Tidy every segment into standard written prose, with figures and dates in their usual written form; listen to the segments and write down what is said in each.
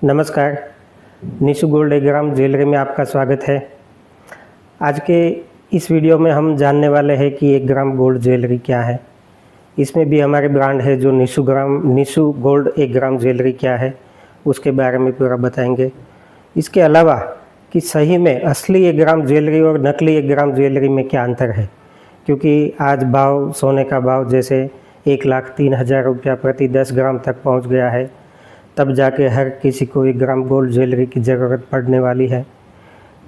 नमस्कार। निशु गोल्ड 1 ग्राम ज्वेलरी में आपका स्वागत है। आज के इस वीडियो में हम जानने वाले हैं कि 1 ग्राम गोल्ड ज्वेलरी क्या है। इसमें भी हमारे ब्रांड है जो निशु गोल्ड 1 ग्राम ज्वेलरी क्या है उसके बारे में पूरा बताएंगे। इसके अलावा कि सही में असली 1 ग्राम ज्वेलरी और नकली 1 ग्राम ज्वेलरी में क्या अंतर है, क्योंकि आज सोने का भाव जैसे 1,03,000 रुपया प्रति 10 ग्राम तक पहुंच गया है, तब जाके हर किसी को 1 ग्राम गोल्ड ज्वेलरी की ज़रूरत पड़ने वाली है।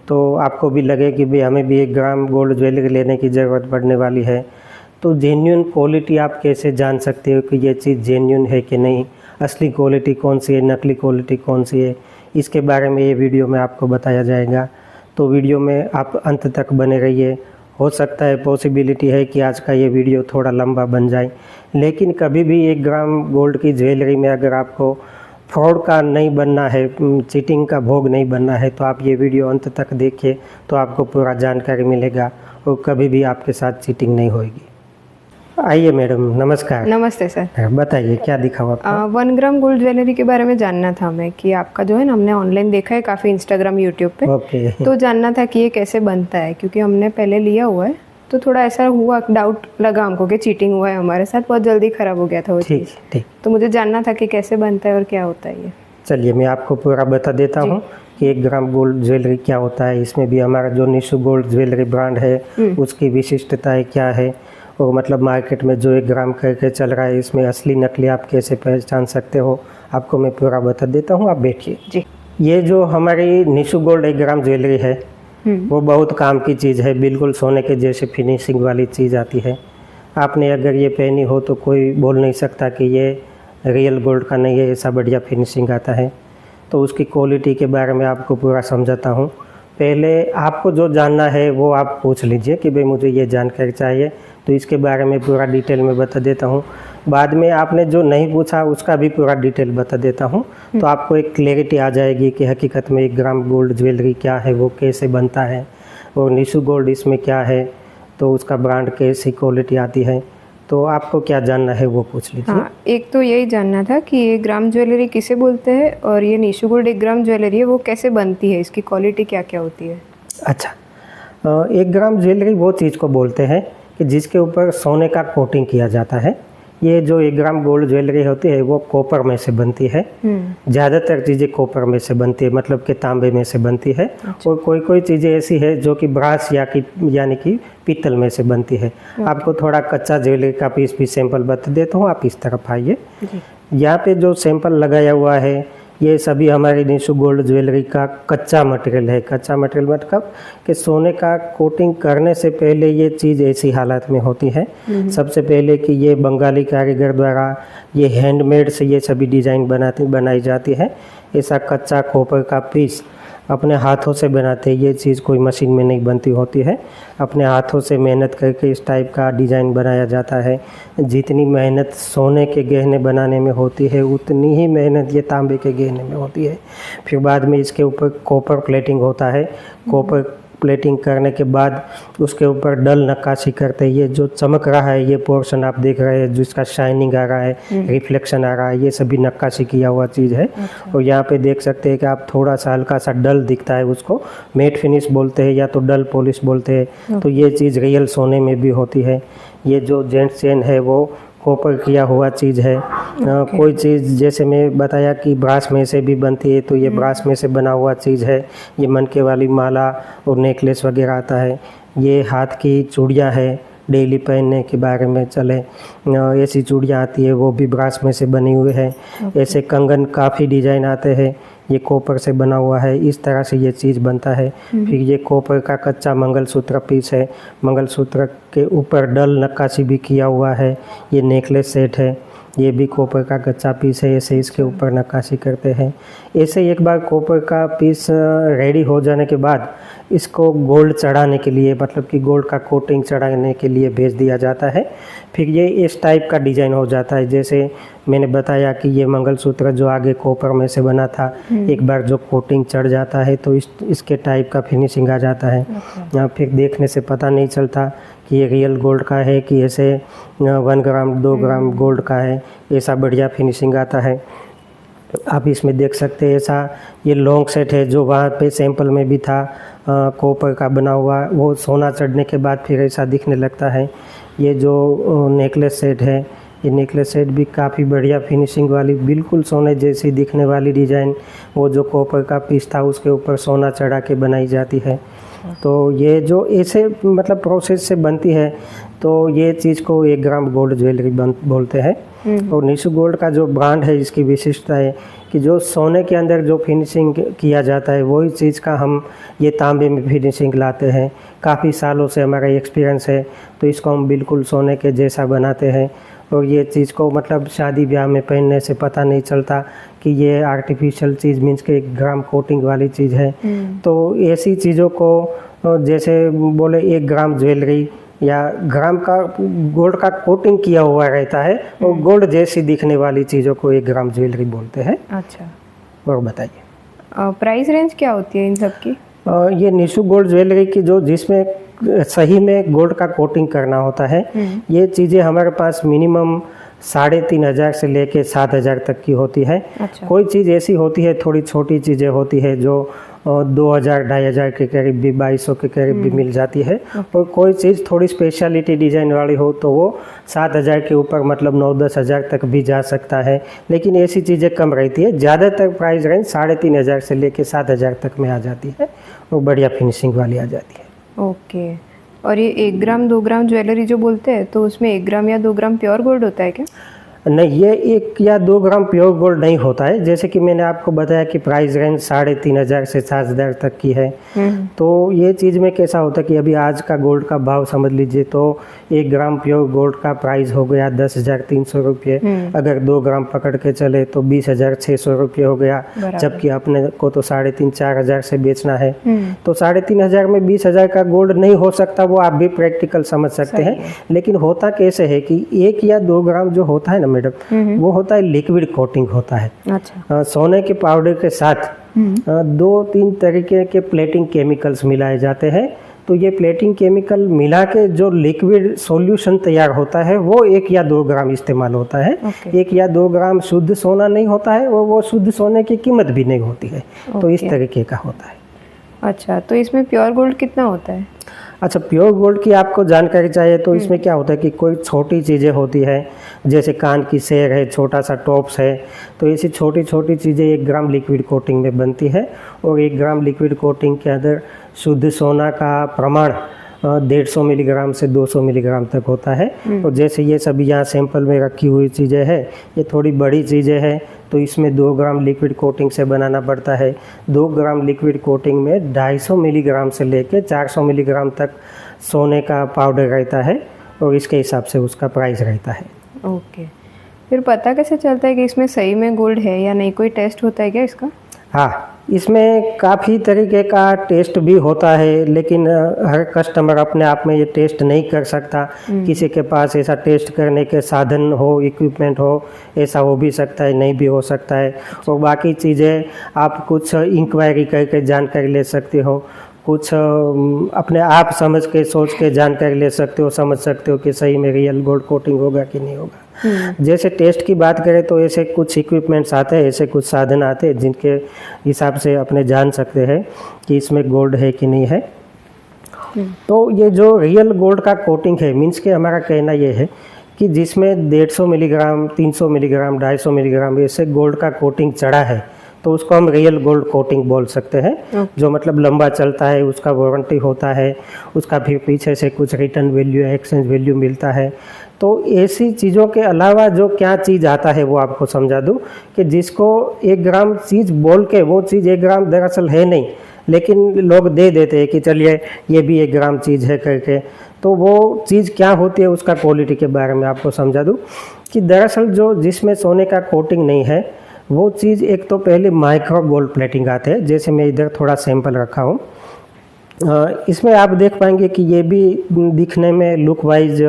तो आपको भी लगे कि भाई हमें भी 1 ग्राम गोल्ड ज्वेलरी लेने की ज़रूरत पड़ने वाली है, तो जेन्युइन क्वालिटी आप कैसे जान सकते हो कि ये चीज़ जेन्युइन है कि नहीं, असली क्वालिटी कौन सी है, नकली क्वालिटी कौन सी है, इसके बारे में ये वीडियो में आपको बताया जाएगा। तो वीडियो में आप अंत तक बने रहिए। हो सकता है पॉसिबिलिटी है कि आज का ये वीडियो थोड़ा लंबा बन जाए, लेकिन कभी भी 1 ग्राम गोल्ड की ज्वेलरी में अगर आपको फ्रॉड का नहीं बनना है, चीटिंग का भोग नहीं बनना है, तो आप ये वीडियो अंत तक देखिए, तो आपको पूरा जानकारी मिलेगा और कभी भी आपके साथ चीटिंग नहीं होगी। आइए मैडम, नमस्कार। नमस्ते सर। बताइए क्या दिखाओ आपको। 1 ग्राम गोल्ड ज्वेलरी के बारे में जानना था हमें कि आपका जो है ना, हमने ऑनलाइन देखा है काफ़ी, इंस्टाग्राम यूट्यूब पे। ओके। तो जानना था कि ये कैसे बनता है, क्योंकि हमने पहले लिया हुआ है, तो थोड़ा ऐसा हुआ, डाउट लगा हमको कि चीटिंग हुआ है हमारे साथ, बहुत जल्दी ख़राब हो गया था वो चीज़। ठीक। तो मुझे जानना था कि कैसे बनता है और क्या होता है ये। चलिए मैं आपको पूरा बता देता हूँ कि 1 ग्राम गोल्ड ज्वेलरी क्या होता है। इसमें भी हमारा जो निशु गोल्ड ज्वेलरी ब्रांड है उसकी विशिष्टताएँ क्या है, और मतलब मार्केट में जो 1 ग्राम करके चल रहा है, इसमें असली नकली आप कैसे पहचान सकते हो, आपको मैं पूरा बता देता हूँ। आप बैठिए जी। ये जो हमारी निशु गोल्ड 1 ग्राम ज्वेलरी है वो बहुत काम की चीज़ है। बिल्कुल सोने के जैसे फिनिशिंग वाली चीज़ आती है। आपने अगर ये पहनी हो तो कोई बोल नहीं सकता कि ये रियल गोल्ड का नहीं है, ऐसा बढ़िया फिनिशिंग आता है। तो उसकी क्वालिटी के बारे में आपको पूरा समझाता हूँ। पहले आपको जो जानना है वो आप पूछ लीजिए कि भाई मुझे ये जानकारी चाहिए, तो इसके बारे में पूरा डिटेल में बता देता हूँ। बाद में आपने जो नहीं पूछा उसका भी पूरा डिटेल बता देता हूँ, तो आपको एक क्लैरिटी आ जाएगी कि हकीकत में 1 ग्राम गोल्ड ज्वेलरी क्या है, वो कैसे बनता है, और निशु गोल्ड इसमें क्या है, तो उसका ब्रांड कैसी क्वालिटी आती है। तो आपको क्या जानना है वो पूछ लीजिए। हाँ, एक तो यही जानना था कि 1 ग्राम ज्वेलरी किसे बोलते हैं, और ये निशु गोल्ड 1 ग्राम ज्वेलरी है वो कैसे बनती है, इसकी क्वालिटी क्या क्या होती है। अच्छा, 1 ग्राम ज्वेलरी वो चीज़ को बोलते हैं कि जिसके ऊपर सोने का कोटिंग किया जाता है। ये जो 1 ग्राम गोल्ड ज्वेलरी होती है वो कॉपर में से बनती है। ज़्यादातर चीज़ें कॉपर में से बनती है, मतलब कि तांबे में से बनती है। अच्छा। और कोई चीज़ें ऐसी है जो कि ब्रास यानी कि पीतल में से बनती है। आपको थोड़ा कच्चा ज्वेलरी का पीस भी सैंपल बता देता हूँ, आप इस तरफ आइए। यहाँ पे जो सैंपल लगाया हुआ है ये सभी हमारी निशु गोल्ड ज्वेलरी का कच्चा मटेरियल है। कच्चा मटेरियल मतलब कि सोने का कोटिंग करने से पहले ये चीज़ ऐसी हालत में होती है। सबसे पहले कि ये बंगाली कारीगर द्वारा ये हैंडमेड से ये सभी डिज़ाइन बनाई जाती है। ऐसा कच्चा कॉपर का पीस अपने हाथों से बनाते हैं। ये चीज़ कोई मशीन में नहीं बनती होती है, अपने हाथों से मेहनत करके इस टाइप का डिज़ाइन बनाया जाता है। जितनी मेहनत सोने के गहने बनाने में होती है उतनी ही मेहनत ये तांबे के गहने में होती है। फिर बाद में इसके ऊपर कॉपर प्लेटिंग होता है। कॉपर प्लेटिंग करने के बाद उसके ऊपर डल नक्काशी करते हैं। ये जो चमक रहा है, ये पोर्शन आप देख रहे हैं जिसका शाइनिंग आ रहा है, रिफ्लेक्शन आ रहा है, ये सभी नक्काशी किया हुआ चीज़ है। अच्छा। और यहाँ पे देख सकते हैं कि आप थोड़ा सा हल्का सा डल दिखता है, उसको मैट फिनिश बोलते हैं या तो डल पॉलिश बोलते हैं। तो ये चीज़ रियल सोने में भी होती है। ये जो जेंट चेन है वो कॉपर किया हुआ चीज़ है। कोई चीज़ जैसे मैं बताया कि ब्रास में से भी बनती है, तो ये ब्रास में से बना हुआ चीज़ है। ये मनके वाली माला और नेकलेस वगैरह आता है। ये हाथ की चूड़ियाँ है, डेली पहनने के बारे में चले ऐसी चूड़ियाँ आती है, वो भी ब्रास में से बनी हुई है। ऐसे कंगन काफ़ी डिज़ाइन आते हैं, ये कॉपर से बना हुआ है। इस तरह से ये चीज़ बनता है। फिर ये कॉपर का कच्चा मंगलसूत्र पीस है। मंगलसूत्र के ऊपर डल नक्काशी भी किया हुआ है। ये नेकलेस सेट है, ये भी कॉपर का कच्चा पीस है। ऐसे इसके ऊपर नक्काशी करते हैं। ऐसे एक बार कॉपर का पीस रेडी हो जाने के बाद इसको गोल्ड चढ़ाने के लिए, मतलब कि गोल्ड का कोटिंग चढ़ाने के लिए भेज दिया जाता है। फिर ये इस टाइप का डिज़ाइन हो जाता है। जैसे मैंने बताया कि ये मंगलसूत्र जो आगे कॉपर में से बना था, एक बार जो कोटिंग चढ़ जाता है तो इसके टाइप का फिनिशिंग आ जाता है। यहाँ फिर देखने से पता नहीं चलता कि ये रियल गोल्ड का है कि ऐसे 1 ग्राम 2 ग्राम गोल्ड का है। ऐसा बढ़िया फिनिशिंग आता है। आप इसमें देख सकते हैं ऐसा ये लॉन्ग सेट है जो वहाँ पे सैंपल में भी था, कॉपर का बना हुआ, वो सोना चढ़ने के बाद फिर ऐसा दिखने लगता है। ये जो नेकलेस सेट है, ये नेकलेस सेट भी काफ़ी बढ़िया फिनिशिंग वाली, बिल्कुल सोने जैसी दिखने वाली डिज़ाइन, वो जो कॉपर का पीस था उसके ऊपर सोना चढ़ा के बनाई जाती है। तो ये जो ऐसे मतलब प्रोसेस से बनती है तो ये चीज़ को 1 ग्राम गोल्ड ज्वेलरी बोलते हैं। और निशु गोल्ड का जो ब्रांड है इसकी विशिष्टता है कि जो सोने के अंदर जो फिनिशिंग किया जाता है वही चीज़ का हम ये तांबे में फिनिशिंग लाते हैं। काफ़ी सालों से हमारा एक्सपीरियंस है, तो इसको हम बिल्कुल सोने के जैसा बनाते हैं। और ये चीज़ को मतलब शादी ब्याह में पहनने से पता नहीं चलता कि ये आर्टिफिशियल चीज़ मीन्स के 1 ग्राम कोटिंग वाली चीज़ है। तो ऐसी चीज़ों को जैसे बोले 1 ग्राम ज्वेलरी या ग्राम का गोल्ड का कोटिंग किया हुआ रहता है और गोल्ड जैसी दिखने वाली चीज़ों को 1 ग्राम ज्वेलरी बोलते हैं। अच्छा, और बताइए प्राइस रेंज क्या होती है इन सब की? ये निशु गोल्ड ज्वेलरी की जो जिसमें सही में गोल्ड का कोटिंग करना होता है, ये चीज़ें हमारे पास मिनिमम 3,500 से लेके 7,000 तक की होती है। अच्छा। कोई चीज़ ऐसी होती है, थोड़ी छोटी चीज़ें होती है जो 2,000 2,500 के करीब भी 2,200 के करीब भी मिल जाती है। और कोई चीज़ थोड़ी स्पेशलिटी डिज़ाइन वाली हो तो वो 7,000 के ऊपर मतलब 9-10 हज़ार तक भी जा सकता है, लेकिन ऐसी चीज़ें कम रहती है। ज़्यादातर प्राइस रेंज 3,500 से लेके 7,000 तक में आ जाती है और बढ़िया फिनिशिंग वाली आ जाती है। ओके। और ये 1 ग्राम 2 ग्राम ज्वेलरी जो बोलते हैं तो उसमें 1 ग्राम या 2 ग्राम प्योर गोल्ड होता है क्या? नहीं, ये 1 या 2 ग्राम प्योर गोल्ड नहीं होता है। जैसे कि मैंने आपको बताया कि प्राइस रेंज 3,500 से 7,000 तक की है। तो ये चीज़ में कैसा होता है कि अभी आज का गोल्ड का भाव समझ लीजिए तो 1 ग्राम प्योर गोल्ड का प्राइस हो गया 10,300 रुपये। अगर 2 ग्राम पकड़ के चले तो 20,600 रुपये हो गया, जबकि अपने को तो 3,500-4,000 से बेचना है। तो 3,500 में 20,000 का गोल्ड नहीं हो सकता, वो आप भी प्रैक्टिकल समझ सकते हैं। लेकिन होता कैसे है कि 1 या 2 ग्राम जो होता है ना मैडम, वो होता है लिक्विड कोटिंग होता है। अच्छा। सोने के पाउडर के साथ 2-3 तरीके के प्लेटिंग केमिकल्स मिलाए जाते हैं। तो ये प्लेटिंग केमिकल मिला के जो लिक्विड सॉल्यूशन तैयार होता है वो 1 या 2 ग्राम इस्तेमाल होता है। 1 या 2 ग्राम शुद्ध सोना नहीं होता है और वो शुद्ध सोने की कीमत भी नहीं होती है। तो इस तरीके का होता है। अच्छा, तो इसमें प्योर गोल्ड कितना होता है? अच्छा, प्योर गोल्ड की आपको जानकारी चाहिए तो इसमें क्या होता है कि कोई छोटी चीज़ें होती है, जैसे कान की सेर है, छोटा सा टॉप्स है, तो ऐसी छोटी छोटी चीज़ें 1 ग्राम लिक्विड कोटिंग में बनती है। और 1 ग्राम लिक्विड कोटिंग के अंदर शुद्ध सोना का प्रमाण 150 मिलीग्राम से 200 मिलीग्राम तक होता है। और जैसे ये सभी यहाँ सैंपल में रखी हुई चीज़ें हैं, ये थोड़ी बड़ी चीज़ें हैं, तो इसमें 2 ग्राम लिक्विड कोटिंग से बनाना पड़ता है। 2 ग्राम लिक्विड कोटिंग में 250 मिलीग्राम से लेके 400 मिलीग्राम तक सोने का पाउडर रहता है और इसके हिसाब से उसका प्राइस रहता है। ओके। फिर पता कैसे चलता है कि इसमें सही में गोल्ड है या नहीं? कोई टेस्ट होता है क्या इसका? हाँ, इसमें काफ़ी तरीके का टेस्ट भी होता है, लेकिन हर कस्टमर अपने आप में ये टेस्ट नहीं कर सकता। किसी के पास ऐसा टेस्ट करने के साधन हो, इक्विपमेंट हो, ऐसा हो भी सकता है, नहीं भी हो सकता है। और बाकी चीज़ें आप कुछ इंक्वायरी करके जानकारी ले सकते हो, कुछ अपने आप समझ के सोच के जानकारी ले सकते हो, समझ सकते हो कि सही में रियल गोल्ड कोटिंग होगा कि नहीं होगा। जैसे टेस्ट की बात करें तो ऐसे कुछ इक्विपमेंट्स आते हैं, ऐसे कुछ साधन आते हैं जिनके हिसाब से अपने जान सकते हैं कि इसमें गोल्ड है कि नहीं है। तो ये जो रियल गोल्ड का कोटिंग है, मीन्स के हमारा कहना ये है कि जिसमें 150 मिलीग्राम, 300 मिलीग्राम, 250 मिलीग्राम ऐसे गोल्ड का कोटिंग चढ़ा है, तो उसको हम रियल गोल्ड कोटिंग बोल सकते हैं। जो मतलब लंबा चलता है, उसका वारंटी होता है, उसका फिर पीछे से कुछ रिटर्न वैल्यू, एक्सचेंज वैल्यू मिलता है। तो ऐसी चीज़ों के अलावा जो क्या चीज़ आता है वो आपको समझा दूं कि जिसको 1 ग्राम चीज़ बोल के वो चीज़ 1 ग्राम दरअसल है नहीं, लेकिन लोग दे देते हैं कि चलिए ये भी 1 ग्राम चीज़ है करके। तो वो चीज़ क्या होती है उसका क्वालिटी के बारे में आपको समझा दूं कि दरअसल जो जिसमें सोने का कोटिंग नहीं है वो चीज़ एक तो पहले माइक्रो गोल्ड प्लेटिंग आते हैं। जैसे मैं इधर थोड़ा सैंपल रखा हूँ, इसमें आप देख पाएंगे कि ये भी दिखने में लुक वाइज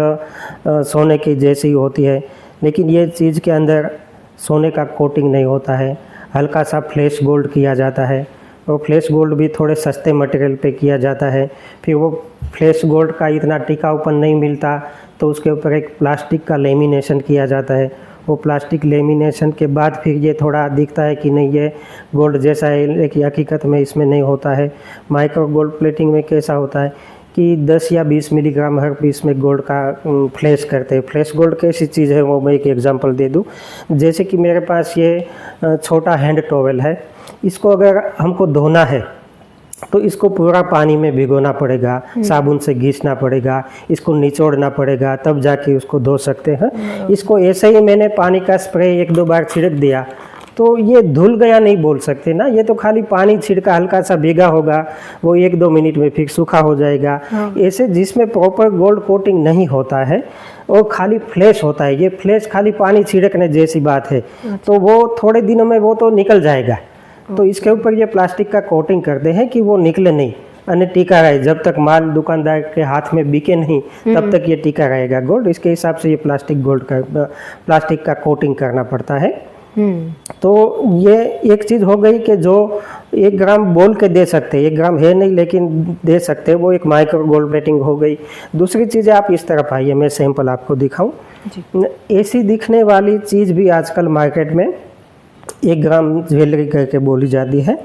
सोने की जैसी ही होती है, लेकिन ये चीज़ के अंदर सोने का कोटिंग नहीं होता है। हल्का सा फ्लैश गोल्ड किया जाता है और फ्लैश गोल्ड भी थोड़े सस्ते मटेरियल पे किया जाता है। फिर वो फ्लैश गोल्ड का इतना टिकाऊपन नहीं मिलता तो उसके ऊपर एक प्लास्टिक का लेमिनेशन किया जाता है वो प्लास्टिक लेमिनेशन के बाद फिर ये थोड़ा दिखता है कि नहीं ये गोल्ड जैसा है, लेकिन हकीकत में इसमें नहीं होता है। माइक्रो गोल्ड प्लेटिंग में कैसा होता है कि 10 या 20 मिलीग्राम हर पीस में गोल्ड का फ्लैश करते हैं। फ्लैश गोल्ड कैसी चीज़ है वो मैं एक एग्जांपल दे दूं। जैसे कि मेरे पास ये छोटा हैंड टॉवेल है, इसको अगर हमको धोना है तो इसको पूरा पानी में भिगोना पड़ेगा, साबुन से घिसना पड़ेगा, इसको निचोड़ना पड़ेगा, तब जाके उसको धो सकते हैं। इसको ऐसे ही मैंने पानी का स्प्रे 1-2 बार छिड़क दिया तो ये धुल गया नहीं बोल सकते ना, ये तो खाली पानी छिड़का, हल्का सा भीगा होगा, वो 1-2 मिनट में फिर सूखा हो जाएगा। ऐसे जिसमें प्रॉपर गोल्ड कोटिंग नहीं होता है और खाली फ्लैश होता है, ये फ्लैश खाली पानी छिड़कने जैसी बात है, तो वो थोड़े दिनों में वो तो निकल जाएगा। तो इसके ऊपर ये प्लास्टिक का कोटिंग करते हैं कि वो निकले नहीं, अन्य टीका रहे, जब तक माल दुकानदार के हाथ में बिके नहीं तब तक ये टीका रहेगा गोल्ड। इसके हिसाब से ये प्लास्टिक का कोटिंग करना पड़ता है। तो ये एक चीज़ हो गई कि जो 1 ग्राम बोल के दे सकते हैं, 1 ग्राम है नहीं लेकिन दे सकते हैं, वो एक माइक्रो गोल्ड प्लेटिंग हो गई। दूसरी चीज़ आप इस तरफ आइए, मैं सैंपल आपको दिखाऊं। ऐसी दिखने वाली चीज़ भी आजकल मार्केट में 1 ग्राम ज्वेलरी करके बोली जाती है।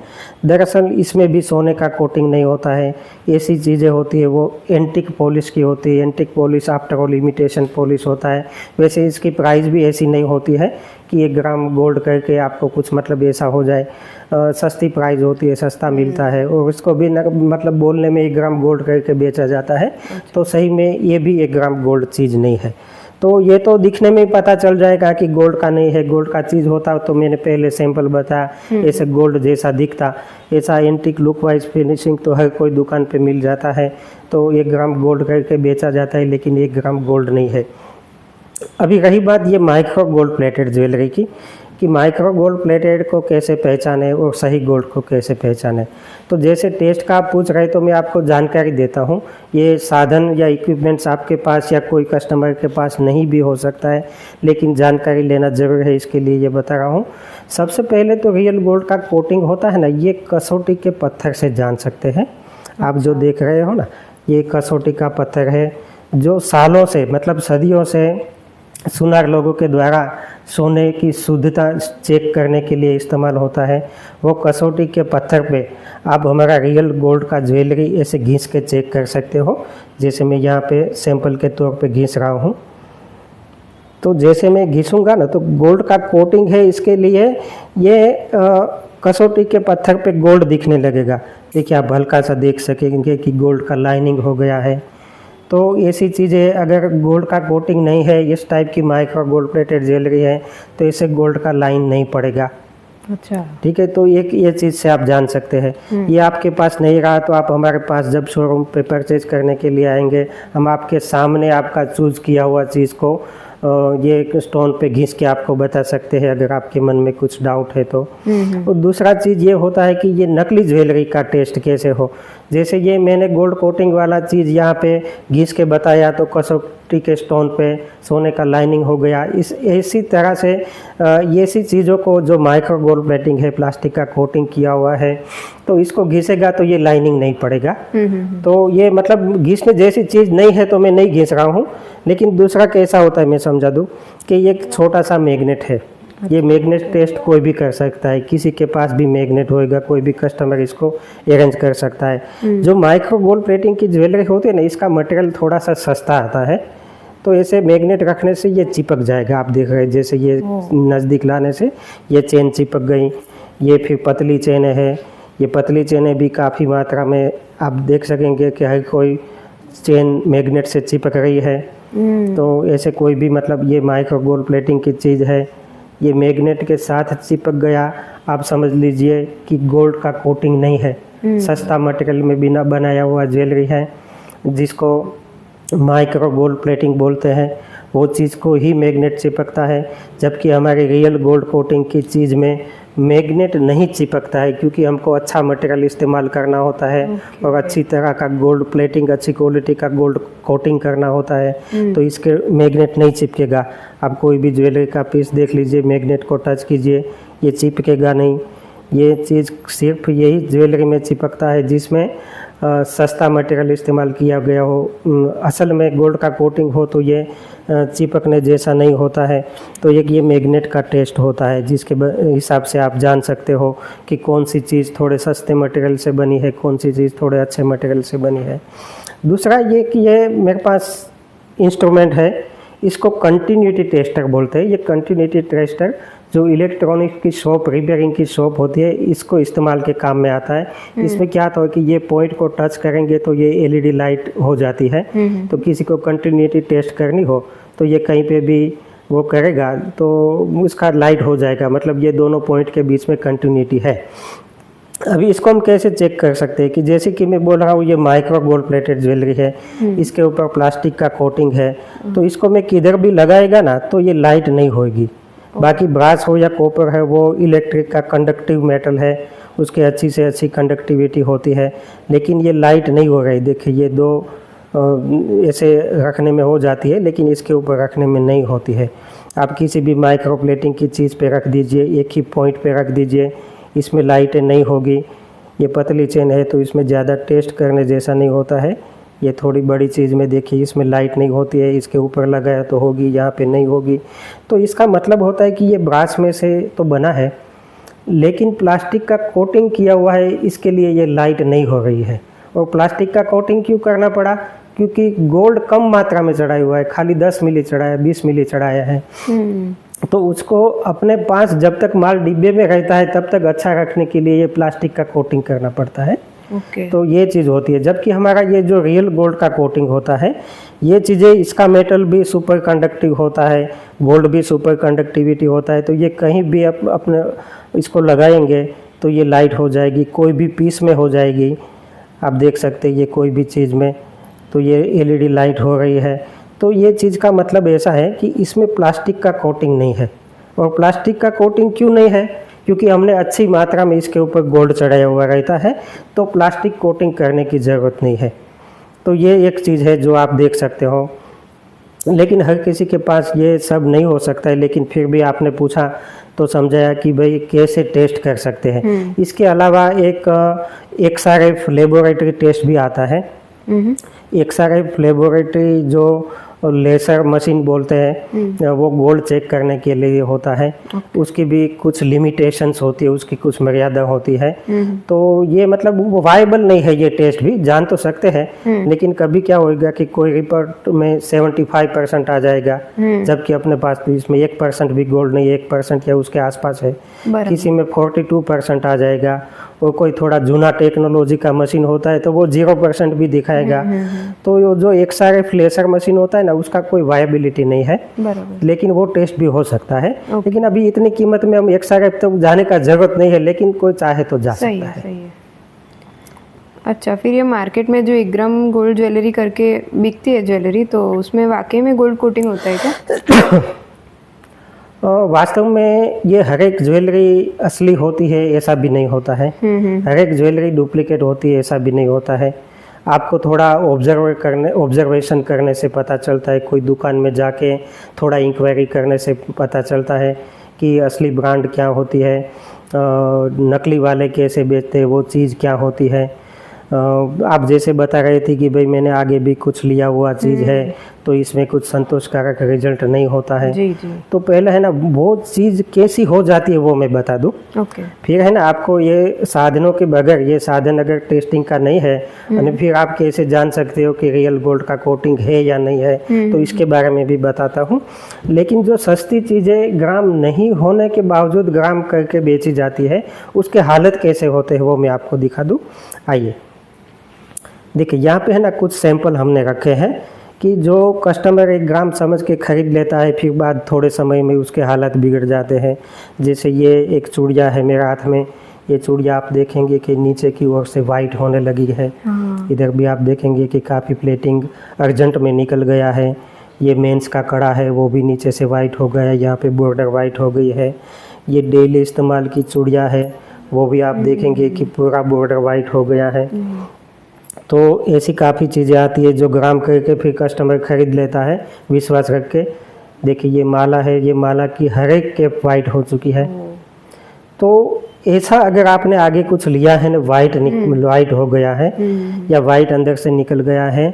दरअसल इसमें भी सोने का कोटिंग नहीं होता है, ऐसी चीज़ें होती है वो एंटिक पॉलिश की होती है। Antique polish after all imitation polish होता है। वैसे इसकी प्राइस भी ऐसी नहीं होती है कि 1 ग्राम गोल्ड करके आपको कुछ मतलब ऐसा हो जाए। सस्ती प्राइस होती है, सस्ता मिलता है, और इसको भी मतलब बोलने में 1 ग्राम गोल्ड करके बेचा जाता है। तो सही में ये भी 1 ग्राम गोल्ड चीज़ नहीं है। तो ये तो दिखने में ही पता चल जाएगा कि गोल्ड का नहीं है। गोल्ड का चीज़ होता तो मैंने पहले सैंपल बताया, ऐसे गोल्ड जैसा दिखता, ऐसा एंटिक लुक वाइज फिनिशिंग तो हर कोई दुकान पे मिल जाता है। तो 1 ग्राम गोल्ड करके बेचा जाता है, लेकिन 1 ग्राम गोल्ड नहीं है। अभी रही बात ये माइक्रो गोल्ड प्लेटेड ज्वेलरी की, कि माइक्रो गोल्ड प्लेटेड को कैसे पहचाने और सही गोल्ड को कैसे पहचाने। तो जैसे टेस्ट का आप पूछ रहे तो मैं आपको जानकारी देता हूँ। ये साधन या इक्विपमेंट्स आपके पास या कोई कस्टमर के पास नहीं भी हो सकता है, लेकिन जानकारी लेना ज़रूर है, इसके लिए ये बता रहा हूँ। सबसे पहले तो रियल गोल्ड का कोटिंग होता है ना, ये कसौटी के पत्थर से जान सकते हैं। आप जो देख रहे हो ना, ये कसौटी का पत्थर है जो सालों से मतलब सदियों से सुनार लोगों के द्वारा सोने की शुद्धता चेक करने के लिए इस्तेमाल होता है। वो कसौटी के पत्थर पे आप हमारा रियल गोल्ड का ज्वेलरी ऐसे घिस के चेक कर सकते हो। जैसे मैं यहाँ पे सैंपल के तौर पे घिस रहा हूँ, तो जैसे मैं घिसूँगा ना तो गोल्ड का कोटिंग है, इसके लिए ये कसौटी के पत्थर पे गोल्ड दिखने लगेगा। देखिए आप हल्का सा देख सकेंगे कि गोल्ड का लाइनिंग हो गया है। तो ऐसी चीज़ें अगर गोल्ड का कोटिंग नहीं है, इस टाइप की माइक्रो गोल्ड प्लेटेड ज्वेलरी है, तो इसे गोल्ड का लाइन नहीं पड़ेगा। अच्छा, ठीक है। तो एक ये चीज़ से आप जान सकते हैं। ये आपके पास नहीं रहा तो आप हमारे पास जब शोरूम पे परचेज करने के लिए आएंगे, हम आपके सामने आपका चूज़ किया हुआ चीज़ को ये एक स्टोन पे घिस के आपको बता सकते हैं अगर आपके मन में कुछ डाउट है तो। और दूसरा चीज़ ये होता है कि ये नकली ज्वेलरी का टेस्ट कैसे हो। जैसे ये मैंने गोल्ड कोटिंग वाला चीज़ यहाँ पे घिस के बताया तो कसौटी के स्टोन पे सोने का लाइनिंग हो गया। इसी तरह से ये ऐसी चीज़ों को जो माइक्रो गोल्ड प्लेटिंग है, प्लास्टिक का कोटिंग किया हुआ है, तो इसको घिसेगा तो ये लाइनिंग नहीं पड़ेगा। तो ये मतलब घिसने जैसी चीज़ नहीं है तो मैं नहीं घिस रहा हूँ। लेकिन दूसरा कैसा होता है मैं समझा दूँ कि ये एक छोटा सा मैग्नेट है। ये मैग्नेट टेस्ट कोई भी कर सकता है, किसी के पास भी मैग्नेट होएगा, कोई भी कस्टमर इसको अरेंज कर सकता है। जो माइक्रो गोल्ड प्लेटिंग की ज्वेलरी होती है ना, इसका मटेरियल थोड़ा सा सस्ता आता है, तो ऐसे मैग्नेट रखने से ये चिपक जाएगा। आप देख रहे हैं जैसे ये नज़दीक लाने से ये चेन चिपक गई। ये फिर पतली चेन है, ये पतली चेनें भी काफ़ी मात्रा में आप देख सकेंगे कि हर कोई चेन मैग्नेट से चिपक रही है। तो ऐसे कोई भी मतलब ये माइक्रो गोल्ड प्लेटिंग की चीज़ है, ये मैग्नेट के साथ चिपक गया, आप समझ लीजिए कि गोल्ड का कोटिंग नहीं है, सस्ता मटेरियल में बिना बनाया हुआ ज्वेलरी है, जिसको माइक्रो गोल्ड प्लेटिंग बोलते हैं। वो चीज़ को ही मैग्नेट चिपकता है, जबकि हमारे रियल गोल्ड कोटिंग की चीज़ में मैग्नेट नहीं चिपकता है, क्योंकि हमको अच्छा मटेरियल इस्तेमाल करना होता है और अच्छी तरह का गोल्ड प्लेटिंग, अच्छी क्वालिटी का गोल्ड कोटिंग करना होता है। तो इसके मैग्नेट नहीं चिपकेगा। आप कोई भी ज्वेलरी का पीस देख लीजिए, मैग्नेट को टच कीजिए, ये चिपकेगा नहीं। ये चीज़ सिर्फ यही ज्वेलरी में चिपकता है जिसमें सस्ता मटेरियल इस्तेमाल किया गया हो। असल में गोल्ड का कोटिंग हो तो ये चिपकने जैसा नहीं होता है। तो एक ये मैग्नेट का टेस्ट होता है जिसके हिसाब से आप जान सकते हो कि कौन सी चीज़ थोड़े सस्ते मटेरियल से बनी है, कौन सी चीज़ थोड़े अच्छे मटेरियल से बनी है। दूसरा ये कि ये मेरे पास इंस्ट्रूमेंट है, इसको कंटिन्यूटी टेस्टर बोलते हैं। ये कंटिन्यूटी टेस्टर जो इलेक्ट्रॉनिक की शॉप, रिपेयरिंग की शॉप होती है, इसको इस्तेमाल के काम में आता है। इसमें क्या होता है कि ये पॉइंट को टच करेंगे तो ये एलईडी लाइट हो जाती है। तो किसी को कंटिन्यूटी टेस्ट करनी हो तो ये कहीं पे भी वो करेगा तो उसका लाइट हो जाएगा, मतलब ये दोनों पॉइंट के बीच में कंटिन्यूटी है। अभी इसको हम कैसे चेक कर सकते हैं कि जैसे कि मैं बोल रहा हूँ ये माइक्रो गोल्ड प्लेटेड ज्वेलरी है, इसके ऊपर प्लास्टिक का कोटिंग है, तो इसको मैं किधर भी लगाएगा ना तो ये लाइट नहीं होगी। बाकी ब्रास हो या कॉपर है वो इलेक्ट्रिक का कंडक्टिव मेटल है, उसकी अच्छी से अच्छी कंडक्टिविटी होती है, लेकिन ये लाइट नहीं हो रही। देखिए ये दो ऐसे रखने में हो जाती है लेकिन इसके ऊपर रखने में नहीं होती है। आप किसी भी माइक्रो प्लेटिंग की चीज़ पे रख दीजिए, एक ही पॉइंट पे रख दीजिए, इसमें लाइटें नहीं होगी। ये पतली चेन है तो इसमें ज़्यादा टेस्ट करने जैसा नहीं होता है। ये थोड़ी बड़ी चीज़ में देखिए इसमें लाइट नहीं होती है, इसके ऊपर लगाया तो होगी, यहाँ पे नहीं होगी। तो इसका मतलब होता है कि ये ब्रास में से तो बना है लेकिन प्लास्टिक का कोटिंग किया हुआ है, इसके लिए ये लाइट नहीं हो रही है। और प्लास्टिक का कोटिंग क्यों करना पड़ा? क्योंकि गोल्ड कम मात्रा में चढ़ाया हुआ है, खाली 10 मिली चढ़ाया, 20 मिली चढ़ाया है। तो उसको अपने पास जब तक माल डिब्बे में रहता है तब तक अच्छा रखने के लिए ये प्लास्टिक का कोटिंग करना पड़ता है। तो ये चीज़ होती है। जबकि हमारा ये जो रियल गोल्ड का कोटिंग होता है, ये चीज़ें, इसका मेटल भी सुपर कंडक्टिव होता है, गोल्ड भी सुपर कंडक्टिविटी होता है। तो ये कहीं भी अपने इसको लगाएंगे तो ये लाइट हो जाएगी, कोई भी पीस में हो जाएगी। आप देख सकते हैं ये कोई भी चीज़ में तो ये एलईडी लाइट हो रही है। तो ये चीज़ का मतलब ऐसा है कि इसमें प्लास्टिक का कोटिंग नहीं है। और प्लास्टिक का कोटिंग क्यों नहीं है? क्योंकि हमने अच्छी मात्रा में इसके ऊपर गोल्ड चढ़ाया हुआ रहता है, तो प्लास्टिक कोटिंग करने की ज़रूरत नहीं है। तो ये एक चीज़ है जो आप देख सकते हो। लेकिन हर किसी के पास ये सब नहीं हो सकता है, लेकिन फिर भी आपने पूछा तो समझाया कि भाई कैसे टेस्ट कर सकते हैं। इसके अलावा एक XRF लेबोरेटरी टेस्ट भी आता है। XRF लेबोरेटरी जो लेसर मशीन बोलते हैं, वो गोल्ड चेक करने के लिए होता है। उसकी भी कुछ लिमिटेशंस होती है, उसकी कुछ मर्यादा होती है। तो ये मतलब वायबल नहीं है ये टेस्ट भी, जान तो सकते हैं लेकिन कभी क्या होगा कि कोई रिपोर्ट में 75% आ जाएगा, जबकि अपने पास तो इसमें 1% भी गोल्ड नहीं, 1% या उसके आसपास है। किसी में 42% आ जाएगा, और कोई थोड़ा जूना टेक्नोलॉजी का मशीन होता है तो वो 0% भी दिखाएगा। तो जो XRF लेसर मशीन होता है ना, उसका कोई वायबिलिटी नहीं है, लेकिन वो टेस्ट भी हो सकता है। लेकिन अभी इतनी कीमत में हम XRF तक जाने का जरूरत नहीं है, लेकिन कोई चाहे तो जा सकता है। सही है। अच्छा, फिर ये मार्केट में जो 1 ग्राम गोल्ड ज्वेलरी करके बिकती है ज्वेलरी, तो उसमें वाकई में गोल्ड कोटिंग होता है क्या? वास्तव में ये हर एक ज्वेलरी असली होती है ऐसा भी नहीं होता है। हर एक ज्वेलरी डुप्लीकेट होती है ऐसा भी नहीं होता है। आपको थोड़ा ऑब्जर्वेशन करने से पता चलता है, कोई दुकान में जाके थोड़ा इंक्वायरी करने से पता चलता है कि असली ब्रांड क्या होती है, नकली वाले कैसे बेचते हैं, वो चीज़ क्या होती है। आप जैसे बता रहे थे कि भाई मैंने आगे भी कुछ लिया हुआ चीज़ है तो इसमें कुछ संतोषकारक रिजल्ट नहीं होता है। जी। तो पहले है ना वो चीज़ कैसी हो जाती है वो मैं बता दूं। फिर है ना आपको ये साधनों के बगैर, ये साधन अगर टेस्टिंग का नहीं है और फिर आप कैसे जान सकते हो कि रियल गोल्ड का कोटिंग है या नहीं है, तो इसके बारे में भी बताता हूँ। लेकिन जो सस्ती चीज़ें ग्राम नहीं होने के बावजूद ग्राम करके बेची जाती है, उसके हालत कैसे होते हैं वो मैं आपको दिखा दूँ। आइए देखिए, यहाँ पे है ना कुछ सैंपल हमने रखे हैं कि जो कस्टमर 1 ग्राम समझ के खरीद लेता है, फिर बाद थोड़े समय में उसके हालत बिगड़ जाते हैं। जैसे ये एक चूड़िया है मेरे हाथ में, ये चूड़िया आप देखेंगे कि नीचे की ओर से वाइट होने लगी है। इधर भी आप देखेंगे कि काफ़ी प्लेटिंग अर्जेंट में निकल गया है। ये मेंस का कड़ा है वो भी नीचे से वाइट हो गया है, यहाँ पे बॉर्डर वाइट हो गई है। ये डेली इस्तेमाल की चूड़िया है, वो भी आप देखेंगे कि पूरा बॉर्डर वाइट हो गया है। तो ऐसी काफ़ी चीज़ें आती है जो ग्राम करके फिर कस्टमर खरीद लेता है विश्वास रख के। देखिए ये माला है, ये माला की हर एक कैप वाइट हो चुकी है। तो ऐसा अगर आपने आगे कुछ लिया है ना, वाइट हो गया है या वाइट अंदर से निकल गया है,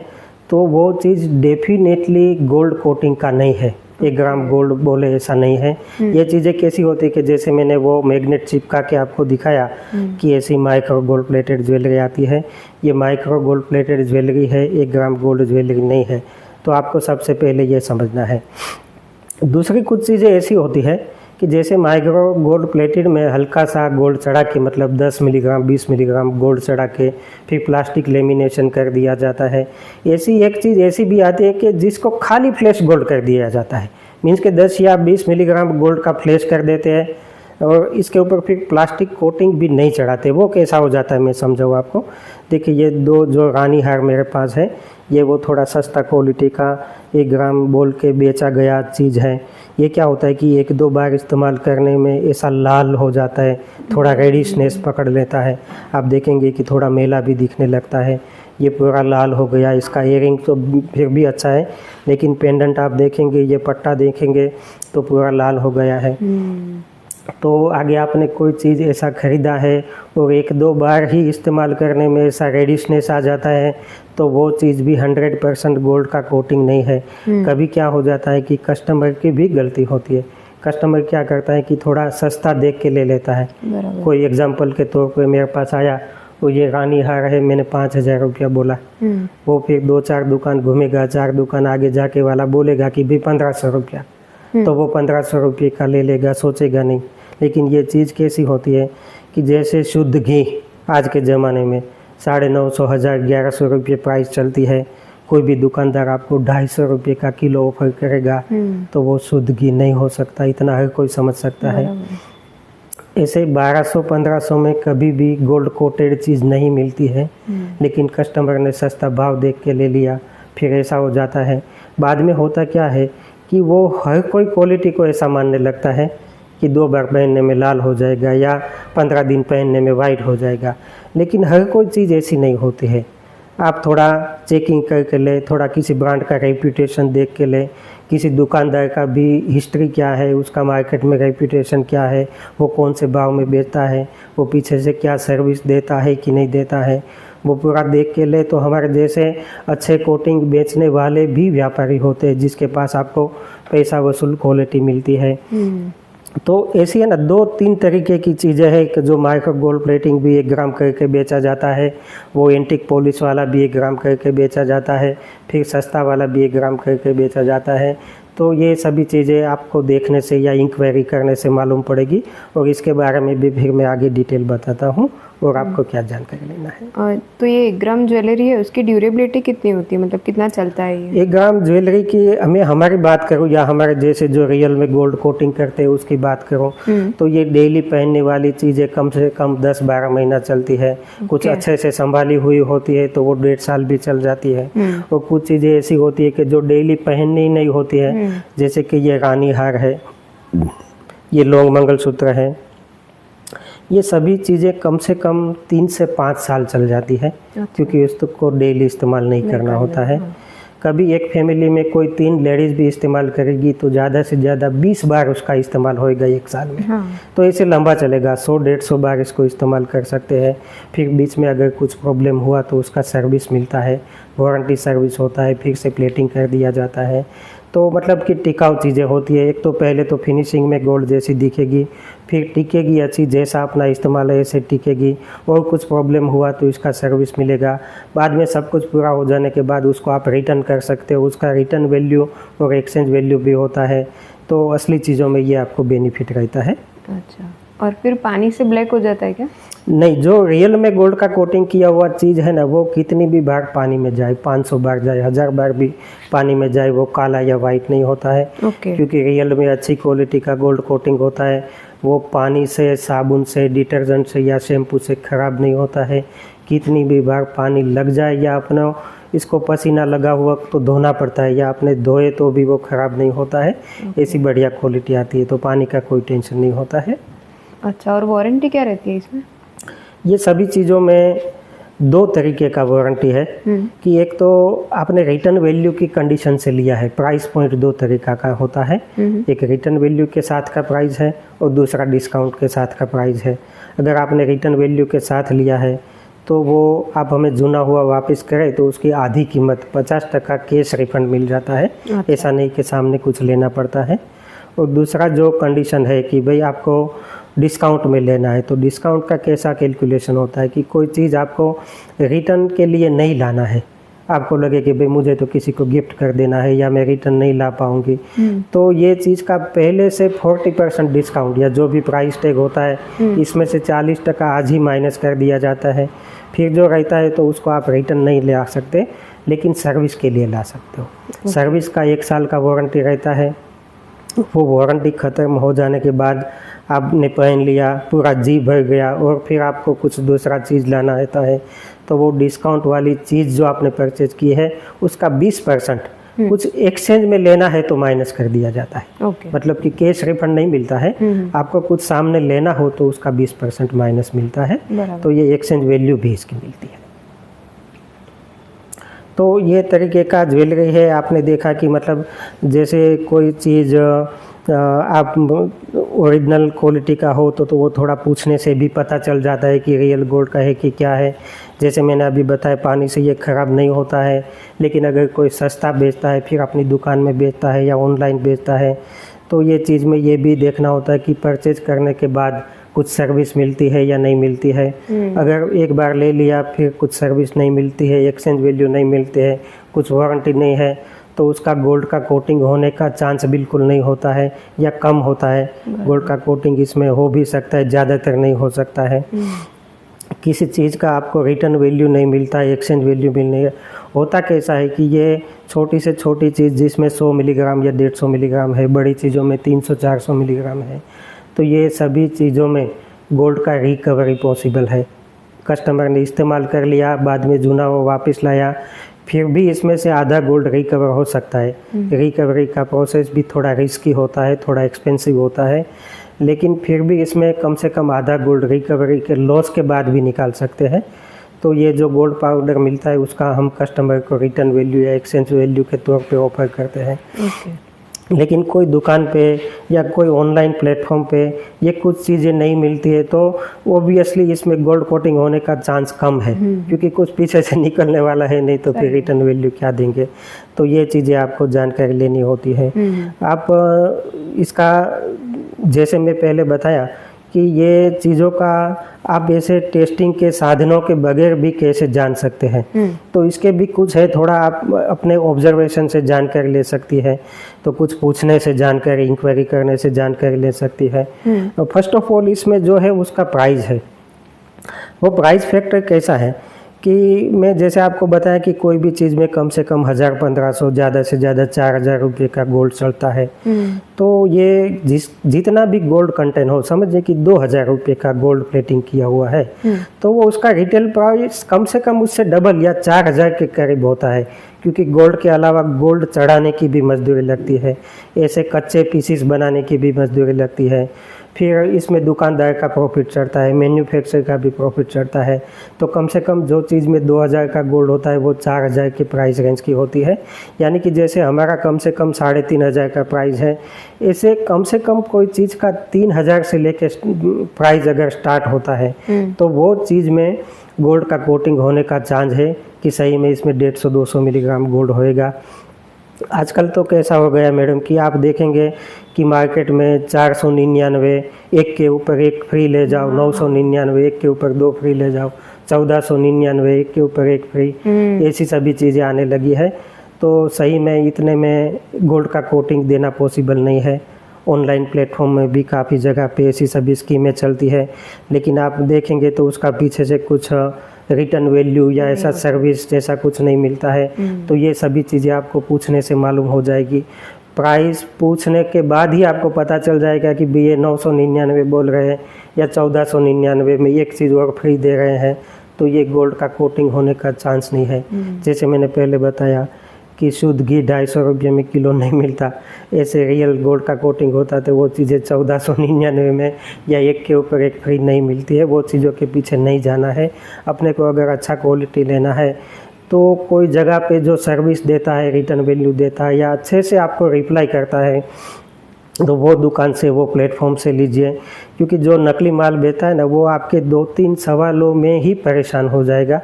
तो वो चीज़ डेफिनेटली गोल्ड कोटिंग का नहीं है। 1 ग्राम गोल्ड बोले ऐसा नहीं है। ये चीज़ें कैसी होती है कि जैसे मैंने वो मैग्नेट चिपका के आपको दिखाया कि ऐसी माइक्रो गोल्ड प्लेटेड ज्वेलरी आती है, ये माइक्रो गोल्ड प्लेटेड ज्वेलरी है, 1 ग्राम गोल्ड ज्वेलरी नहीं है। तो आपको सबसे पहले ये समझना है। दूसरी कुछ चीज़ें ऐसी होती है कि जैसे माइक्रो गोल्ड प्लेटेड में हल्का सा गोल्ड चढ़ा के, मतलब 10 मिलीग्राम 20 मिलीग्राम गोल्ड चढ़ा के फिर प्लास्टिक लेमिनेशन कर दिया जाता है। ऐसी एक चीज़ ऐसी भी आती है कि जिसको खाली फ्लैश गोल्ड कर दिया जाता है, मीन्स के 10 या 20 मिलीग्राम गोल्ड का फ्लैश कर देते हैं और इसके ऊपर फिर प्लास्टिक कोटिंग भी नहीं चढ़ाते। वो कैसा हो जाता है मैं समझाऊँ आपको। देखिए ये 2 जो रानी हार मेरे पास है, ये वो थोड़ा सस्ता क्वालिटी का 1 ग्राम बोल के बेचा गया चीज़ है। ये क्या होता है कि 1-2 बार इस्तेमाल करने में ऐसा लाल हो जाता है, थोड़ा रेडिशनेस पकड़ लेता है। आप देखेंगे कि थोड़ा मेला भी दिखने लगता है। ये पूरा लाल हो गया। इसका इयरिंग तो फिर भी अच्छा है, लेकिन पेंडेंट आप देखेंगे, ये पट्टा देखेंगे तो पूरा लाल हो गया है। तो आगे आपने कोई चीज़ ऐसा ख़रीदा है और 1-2 बार ही इस्तेमाल करने में ऐसा रेडिशनेस आ जाता है, तो वो चीज़ भी 100% गोल्ड का कोटिंग नहीं है। कभी क्या हो जाता है कि कस्टमर की भी गलती होती है। कस्टमर क्या करता है कि थोड़ा सस्ता देख के ले लेता है। कोई एग्जांपल के तौर पे मेरे पास आया, वो ये रानी हार है, मैंने 5,000 रुपया बोला। वो फिर 2-4 दुकान घूमेगा, 4 दुकान आगे जाके वाला बोलेगा कि भी 1500 रुपया, तो वो 1500 रुपये का ले लेगा, सोचेगा नहीं। लेकिन ये चीज़ कैसी होती है कि जैसे शुद्ध घी आज के ज़माने में 950, 1000, 1100 रुपये प्राइस चलती है। कोई भी दुकानदार आपको 250 रुपये का किलो ऑफर करेगा, तो वो शुद्ध घी नहीं हो सकता, इतना हर कोई समझ सकता है। ऐसे 1200-1500 में कभी भी गोल्ड कोटेड चीज़ नहीं मिलती है, लेकिन कस्टमर ने सस्ता भाव देख के ले लिया, फिर ऐसा हो जाता है। बाद में होता क्या है कि वो हर कोई क्वालिटी को ऐसा मानने लगता है कि 2 बार पहनने में लाल हो जाएगा या 15 दिन पहनने में वाइट हो जाएगा। लेकिन हर कोई चीज़ ऐसी नहीं होती है। आप थोड़ा चेकिंग करके ले, थोड़ा किसी ब्रांड का रेपुटेशन देख के ले, किसी दुकानदार का भी हिस्ट्री क्या है, उसका मार्केट में रेपुटेशन क्या है, वो कौन से भाव में बेचता है, वो पीछे से क्या सर्विस देता है कि नहीं देता है, वो पूरा देख के ले। तो हमारे जैसे अच्छे कोटिंग बेचने वाले भी व्यापारी होते हैं जिसके पास आपको पैसा वसूल क्वालिटी मिलती है। तो ऐसी है ना 2-3 तरीके की चीज़ें हैं कि जो माइक्रो गोल्ड प्लेटिंग भी 1 ग्राम करके बेचा जाता है, वो एंटिक पॉलिश वाला भी 1 ग्राम करके बेचा जाता है, फिर सस्ता वाला भी 1 ग्राम करके बेचा जाता है। तो ये सभी चीज़ें आपको देखने से या इंक्वायरी करने से मालूम पड़ेगी, और इसके बारे में भी फिर मैं आगे डिटेल बताता हूँ और आपको क्या जानकारी लेना है। तो ये 1 ग्राम ज्वेलरी है, उसकी ड्यूरेबिलिटी कितनी होती है, मतलब कितना चलता है ये? 1 ग्राम ज्वेलरी की हमारी बात करूँ या हमारे जैसे जो रियल में गोल्ड कोटिंग करते हैं उसकी बात करूँ, तो ये डेली पहनने वाली चीज़ें कम से कम 10-12 महीना चलती है। कुछ अच्छे से संभाली हुई होती है तो वो 1.5 साल भी चल जाती है, और कुछ चीज़ें ऐसी होती है कि जो डेली पहननी ही नहीं होती है, जैसे कि ये रानी हार है, ये लॉन्ग मंगलसूत्र है, ये सभी चीज़ें कम से कम 3 से 5 साल चल जाती है, क्योंकि उसको डेली इस्तेमाल नहीं करना होता है। कभी एक फैमिली में कोई 3 लेडीज़ भी इस्तेमाल करेगी तो ज़्यादा से ज़्यादा 20 बार उसका इस्तेमाल होएगा 1 साल में। तो ऐसे लंबा चलेगा, 100-150 बार इसको इस्तेमाल कर सकते हैं। फिर बीच में अगर कुछ प्रॉब्लम हुआ तो उसका सर्विस मिलता है, वारंटी सर्विस होता है, फिर से प्लेटिंग कर दिया जाता है। तो मतलब कि टिकाऊ चीज़ें होती है। एक तो पहले तो फिनिशिंग में गोल्ड जैसी दिखेगी, फिर टिकेगी अच्छी, जैसा अपना इस्तेमाल है ऐसे टिकेगी, और कुछ प्रॉब्लम हुआ तो इसका सर्विस मिलेगा। बाद में सब कुछ पूरा हो जाने के बाद उसको आप रिटर्न कर सकते हो, उसका रिटर्न वैल्यू और एक्सचेंज वैल्यू भी होता है। तो असली चीज़ों में ये आपको बेनिफिट रहता है। अच्छा, और फिर पानी से ब्लैक हो जाता है क्या? नहीं, जो रियल में गोल्ड का कोटिंग किया हुआ चीज़ है ना, वो कितनी भी बार पानी में जाए, 500 बार जाए, 1000 बार भी पानी में जाए, वो काला या वाइट नहीं होता है। क्योंकि रियल में अच्छी क्वालिटी का गोल्ड कोटिंग होता है। वो पानी से, साबुन से, डिटर्जेंट से या शैम्पू से ख़राब नहीं होता है। कितनी भी बार पानी लग जाए या अपना इसको पसीना लगा हुआ तो धोना पड़ता है, या आपने धोए तो भी वो ख़राब नहीं होता है। ऐसी बढ़िया क्वालिटी आती है, तो पानी का कोई टेंशन नहीं होता है। अच्छा, और वारंटी क्या रहती है इसमें? ये सभी चीज़ों में दो तरीके का वारंटी है कि एक तो आपने रिटर्न वैल्यू की कंडीशन से लिया है। प्राइस पॉइंट दो तरीका का होता है, एक रिटर्न वैल्यू के साथ का प्राइस है और दूसरा डिस्काउंट के साथ का प्राइस है। अगर आपने रिटर्न वैल्यू के साथ लिया है तो वो आप हमें जुना हुआ वापस करें तो उसकी आधी कीमत 50% कैश रिफंड मिल जाता है। ऐसा नहीं कि सामने कुछ लेना पड़ता है। और दूसरा जो कंडीशन है कि भाई आपको डिस्काउंट में लेना है, तो डिस्काउंट का कैसा कैलकुलेशन होता है कि कोई चीज़ आपको रिटर्न के लिए नहीं लाना है, आपको लगे कि भाई मुझे तो किसी को गिफ्ट कर देना है या मैं रिटर्न नहीं ला पाऊंगी, तो ये चीज़ का पहले से 40% डिस्काउंट या जो भी प्राइस टैग होता है इसमें से 40% आज ही माइनस कर दिया जाता है। फिर जो रहता है तो उसको आप रिटर्न नहीं ला सकते, लेकिन सर्विस के लिए ला सकते हो। सर्विस का 1 साल का वारंटी रहता है। वो वारंटी ख़त्म हो जाने के बाद आपने पहन लिया, पूरा जी भर गया और फिर आपको कुछ दूसरा चीज़ लाना रहता है, तो वो डिस्काउंट वाली चीज़ जो आपने परचेज की है उसका 20% कुछ एक्सचेंज में लेना है तो माइनस कर दिया जाता है। मतलब कि कैश रिफंड नहीं मिलता है, आपको कुछ सामने लेना हो तो उसका 20% माइनस मिलता है। तो ये एक्सचेंज वैल्यू भी इसकी मिलती है। तो ये तरीके का ज्वेलरी है। आपने देखा कि मतलब जैसे कोई चीज़ आप ओरिजिनल क्वालिटी का हो तो वो थोड़ा पूछने से भी पता चल जाता है कि रियल गोल्ड का है कि क्या है। जैसे मैंने अभी बताया पानी से ये ख़राब नहीं होता है, लेकिन अगर कोई सस्ता बेचता है फिर अपनी दुकान में बेचता है या ऑनलाइन बेचता है तो ये चीज़ में ये भी देखना होता है कि परचेज करने के बाद कुछ सर्विस मिलती है या नहीं मिलती है। अगर एक बार ले लिया फिर कुछ सर्विस नहीं मिलती है, एक्सचेंज वैल्यू नहीं मिलती है, कुछ वारंटी नहीं है, तो उसका गोल्ड का कोटिंग होने का चांस बिल्कुल नहीं होता है या कम होता है। गोल्ड का कोटिंग इसमें हो भी सकता है, ज़्यादातर नहीं हो सकता है। किसी चीज़ का आपको रिटर्न वैल्यू नहीं मिलता है, एक्सचेंज वैल्यू मिलने होता कैसा है कि ये छोटी से छोटी चीज़ जिसमें 100 मिलीग्राम या 150 मिलीग्राम है, बड़ी चीज़ों में 300-400 मिलीग्राम है, तो ये सभी चीज़ों में गोल्ड का रिकवरी पॉसिबल है। कस्टमर ने इस्तेमाल कर लिया, बाद में जुना वो वापस लाया, फिर भी इसमें से आधा गोल्ड रिकवर हो सकता है। रिकवरी का प्रोसेस भी थोड़ा रिस्की होता है, थोड़ा एक्सपेंसिव होता है, लेकिन फिर भी इसमें कम से कम आधा गोल्ड रिकवरी के लॉस के बाद भी निकाल सकते हैं। तो ये जो गोल्ड पाउडर मिलता है उसका हम कस्टमर को रिटर्न वैल्यू या एक्सचेंज वैल्यू के तौर पे ऑफर करते हैं। लेकिन कोई दुकान पे या कोई ऑनलाइन प्लेटफॉर्म पे ये कुछ चीज़ें नहीं मिलती है तो ओबियसली इसमें गोल्ड कोटिंग होने का चांस कम है, क्योंकि कुछ पीछे से निकलने वाला है नहीं, तो फिर रिटर्न वैल्यू क्या देंगे। तो ये चीज़ें आपको जानकारी लेनी होती है। आप इसका जैसे मैं पहले बताया कि ये चीज़ों का आप ऐसे टेस्टिंग के साधनों के बगैर भी कैसे जान सकते हैं, तो इसके भी कुछ है। थोड़ा आप अपने ऑब्जर्वेशन से जानकारी ले सकती है, तो कुछ पूछने से जानकारी, इंक्वायरी करने से जानकारी ले सकती है। फर्स्ट ऑफ ऑल इसमें जो है उसका प्राइस है, वो प्राइस फैक्टर कैसा है कि मैं जैसे आपको बताया कि कोई भी चीज़ में कम से कम 1000-1500, ज़्यादा से ज़्यादा 4000 रुपये का गोल्ड चलता है। तो ये जितना भी गोल्ड कंटेंट हो, समझिए कि 2000 रुपये का गोल्ड प्लेटिंग किया हुआ है, तो वो उसका रिटेल प्राइस कम से कम उससे डबल या 4000 के करीब होता है, क्योंकि गोल्ड के अलावा गोल्ड चढ़ाने की भी मजदूरी लगती है, ऐसे कच्चे पीसीस बनाने की भी मजदूरी लगती है, फिर इसमें दुकानदार का प्रॉफिट चढ़ता है, मैन्युफैक्चर का भी प्रॉफिट चढ़ता है। तो कम से कम जो चीज़ में 2000 का गोल्ड होता है वो 4000 की प्राइस रेंज की होती है। यानी कि जैसे हमारा कम से कम 3500 का प्राइस है, ऐसे कम से कम कोई चीज़ का 3000 से लेके प्राइस अगर स्टार्ट होता है तो वो चीज़ में गोल्ड का कोटिंग होने का चांस है कि सही में इसमें 150-200 मिलीग्राम गोल्ड होएगा। आजकल तो कैसा हो गया मैडम कि आप देखेंगे कि मार्केट में 499 एक के ऊपर एक फ्री ले जाओ, 999 एक के ऊपर 2 फ्री ले जाओ, 1499 एक के ऊपर एक फ्री, ऐसी सभी चीज़ें आने लगी है। तो सही में इतने में गोल्ड का कोटिंग देना पॉसिबल नहीं है। ऑनलाइन प्लेटफॉर्म में भी काफ़ी जगह पे ऐसी सभी स्कीमें चलती है, लेकिन आप देखेंगे तो उसका पीछे से कुछ रिटर्न वैल्यू या ऐसा सर्विस जैसा कुछ नहीं मिलता है। तो ये सभी चीज़ें आपको पूछने से मालूम हो जाएगी। प्राइस पूछने के बाद ही आपको पता चल जाएगा कि ये 999 बोल रहे हैं या 1499 में एक चीज़ और फ्री दे रहे हैं, तो ये गोल्ड का कोटिंग होने का चांस नहीं है। जैसे मैंने पहले बताया कि शुद्ध घी 250 रुपये में किलो नहीं मिलता, ऐसे रियल गोल्ड का कोटिंग होता तो वो चीज़ें 1499 में या एक के ऊपर एक फ्री नहीं मिलती है। वो चीज़ों के पीछे नहीं जाना है। अपने को अगर अच्छा क्वालिटी लेना है तो कोई जगह पे जो सर्विस देता है, रिटर्न वैल्यू देता है या अच्छे से आपको रिप्लाई करता है, तो वो दुकान से, वो प्लेटफॉर्म से लीजिए। क्योंकि जो नकली माल बेचता है ना, वो आपके 2-3 सवालों में ही परेशान हो जाएगा